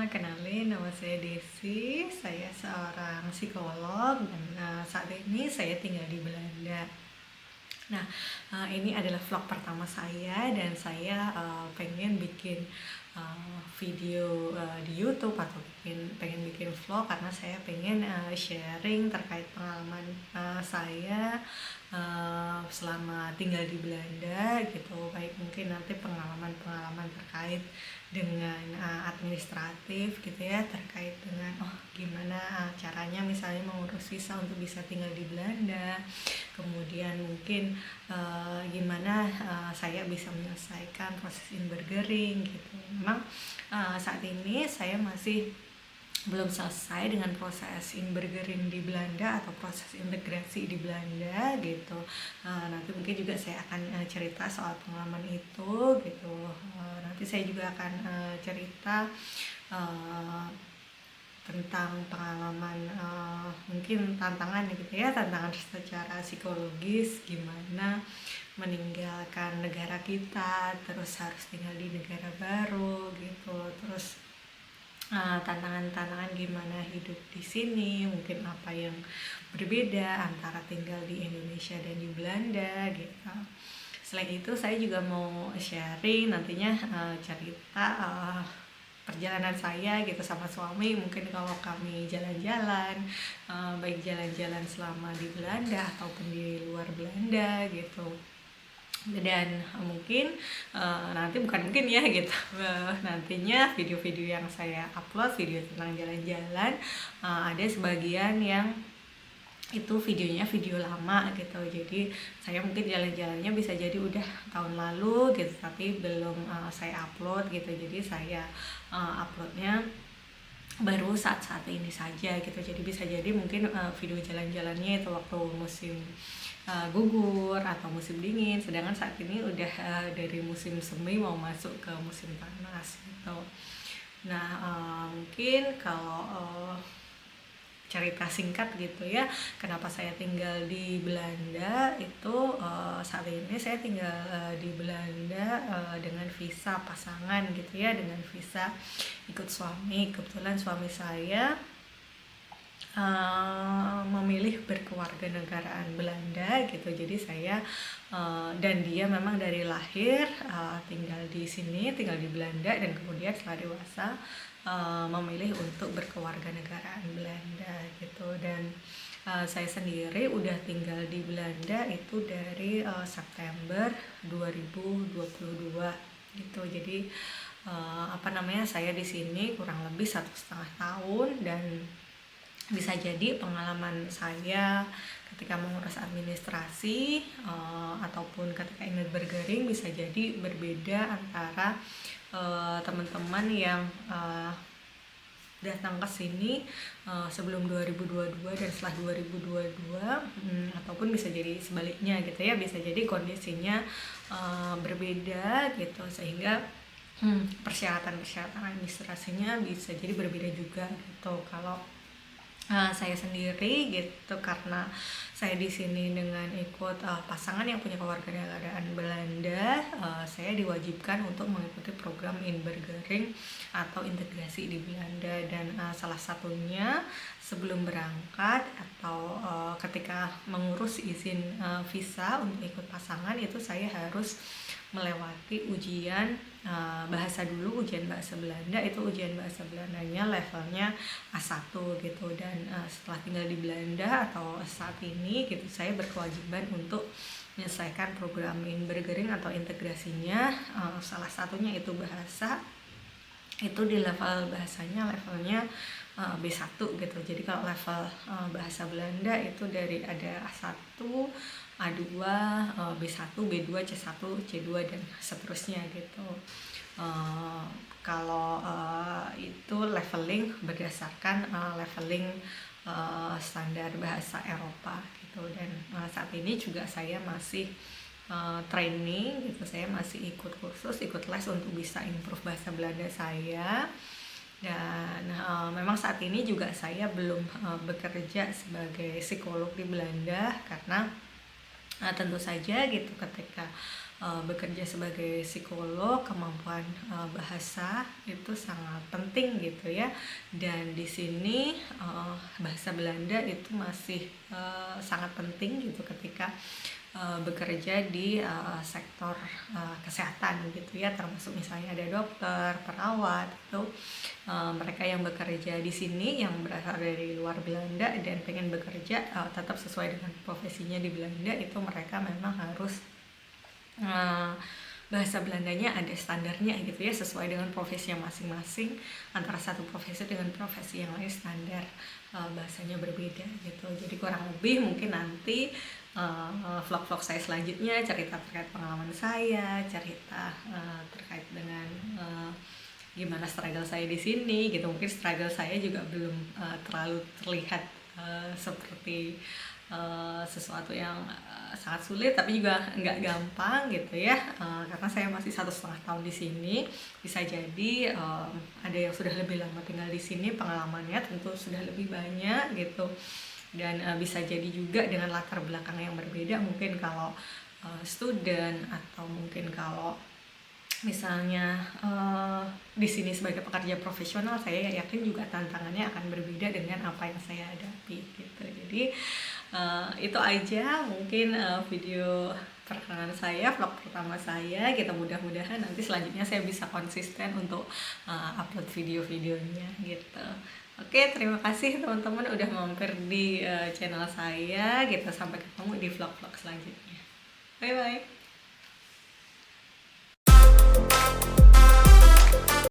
kenalin nama saya Desi, saya seorang psikolog dan saat ini saya tinggal di Belanda. Nah, ini adalah vlog pertama saya dan saya pengen bikin video di YouTube atau pengen bikin vlog karena saya pengen sharing terkait pengalaman saya selama tinggal di Belanda gitu, baik mungkin nanti pengalaman-pengalaman terkait dengan administratif gitu ya, terkait dengan gimana caranya misalnya mengurus visa untuk bisa tinggal di Belanda, kemudian mungkin gimana saya bisa menyelesaikan proses inburgering gitu. Memang saat ini saya masih belum selesai dengan proses inburgering di Belanda atau proses integrasi di Belanda gitu. Nanti mungkin juga saya akan cerita soal pengalaman itu gitu. Nanti saya juga akan cerita tentang pengalaman mungkin tantangan gitu ya, tantangan secara psikologis, gimana meninggalkan negara kita terus harus tinggal di negara baru gitu, terus tantangan-tantangan gimana hidup di sini, mungkin apa yang berbeda antara tinggal di Indonesia dan di Belanda gitu. Selain itu saya juga mau sharing nantinya cerita perjalanan saya gitu sama suami, mungkin kalau kami jalan-jalan, baik jalan-jalan selama di Belanda ataupun di luar Belanda gitu. Dan mungkin nanti bukan mungkin ya gitu, nantinya video-video yang saya upload, video tentang jalan-jalan, ada sebagian yang itu videonya video lama gitu, jadi saya mungkin jalan-jalannya bisa jadi udah tahun lalu gitu tapi belum saya upload gitu, jadi saya uploadnya baru saat-saat ini saja gitu. Jadi bisa jadi mungkin video jalan-jalannya itu waktu musim gugur atau musim dingin, sedangkan saat ini udah dari musim semi mau masuk ke musim panas gitu. Nah mungkin kalau cerita singkat gitu ya, kenapa saya tinggal di Belanda itu, saat ini saya tinggal di Belanda dengan visa pasangan gitu ya, dengan visa ikut suami. Kebetulan suami saya memilih berkewarganegaraan Belanda gitu, jadi saya dan dia memang dari lahir tinggal di sini, tinggal di Belanda, dan kemudian setelah dewasa memilih untuk berkewarganegaraan Belanda gitu. Dan saya sendiri udah tinggal di Belanda itu dari September 2022 gitu. Jadi saya di sini kurang lebih 1,5 tahun, dan bisa jadi pengalaman saya ketika mengurus administrasi ataupun ketika inburgering bisa jadi berbeda antara teman-teman yang datang ke sini sebelum 2022 dan setelah 2022, ataupun bisa jadi sebaliknya gitu ya, bisa jadi kondisinya berbeda gitu, sehingga persyaratan administrasinya bisa jadi berbeda juga gitu. Kalau saya sendiri gitu, karena saya di sini dengan ikut pasangan yang punya kewarganegaraan Belanda, saya diwajibkan untuk mengikuti program inburgering atau integrasi di Belanda. Dan salah satunya sebelum berangkat atau ketika mengurus izin visa untuk ikut pasangan, itu saya harus melewati ujian bahasa dulu, ujian bahasa Belanda. Itu ujian bahasa Belandanya levelnya A1 gitu. Dan setelah tinggal di Belanda atau saat ini gitu, saya berkewajiban untuk menyelesaikan program inburgering atau integrasinya. Salah satunya itu bahasa, itu di level bahasanya levelnya B1 gitu. Jadi kalau level bahasa Belanda itu dari ada A1, A2, B1, B2, C1, C2 dan seterusnya gitu. Kalau itu leveling berdasarkan leveling standar bahasa Eropa gitu. Dan saat ini juga saya masih training gitu, saya masih ikut kursus, ikut les untuk bisa improve bahasa Belanda saya. Dan memang saat ini juga saya belum bekerja sebagai psikolog di Belanda, karena tentu saja gitu ketika bekerja sebagai psikolog, kemampuan bahasa itu sangat penting gitu ya. Dan di sini bahasa Belanda itu masih sangat penting gitu ketika bekerja di sektor kesehatan gitu ya, termasuk misalnya ada dokter, perawat itu mereka yang bekerja di sini yang berasal dari luar Belanda dan pengen bekerja tetap sesuai dengan profesinya di Belanda, itu mereka memang harus bahasa Belandanya ada standarnya gitu ya, sesuai dengan profesinya masing-masing. Antara satu profesi dengan profesi yang lain standar bahasanya berbeda gitu. Jadi kurang lebih mungkin nanti vlog-vlog saya selanjutnya cerita terkait pengalaman saya, cerita terkait dengan gimana struggle saya di sini gitu. Mungkin struggle saya juga belum terlalu terlihat seperti sesuatu yang sangat sulit, tapi juga nggak gampang gitu ya, karena saya masih 1,5 tahun di sini. Bisa jadi ada yang sudah lebih lama tinggal di sini, pengalamannya tentu sudah lebih banyak gitu, dan bisa jadi juga dengan latar belakang yang berbeda. Mungkin kalau student atau mungkin kalau misalnya di sini sebagai pekerja profesional, saya yakin juga tantangannya akan berbeda dengan apa yang saya hadapi gitu. Jadi itu aja mungkin video perkenalan saya, vlog pertama saya gitu. Mudah-mudahan nanti selanjutnya saya bisa konsisten untuk upload video-videonya gitu. Oke, terima kasih teman-teman udah mampir di channel saya gitu. Sampai ketemu di vlog-vlog selanjutnya. Bye bye.